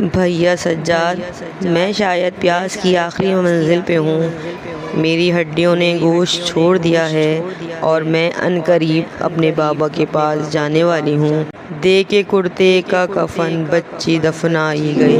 भैया सज्जाद, मैं शायद प्यास की आखिरी मंजिल पे हूँ। मेरी हड्डियों ने गोश्त छोड़ दिया है और मैं अनकरीब अपने बाबा के पास जाने वाली हूँ। दे के कुर्ते का कफन बच्ची दफनाई गई।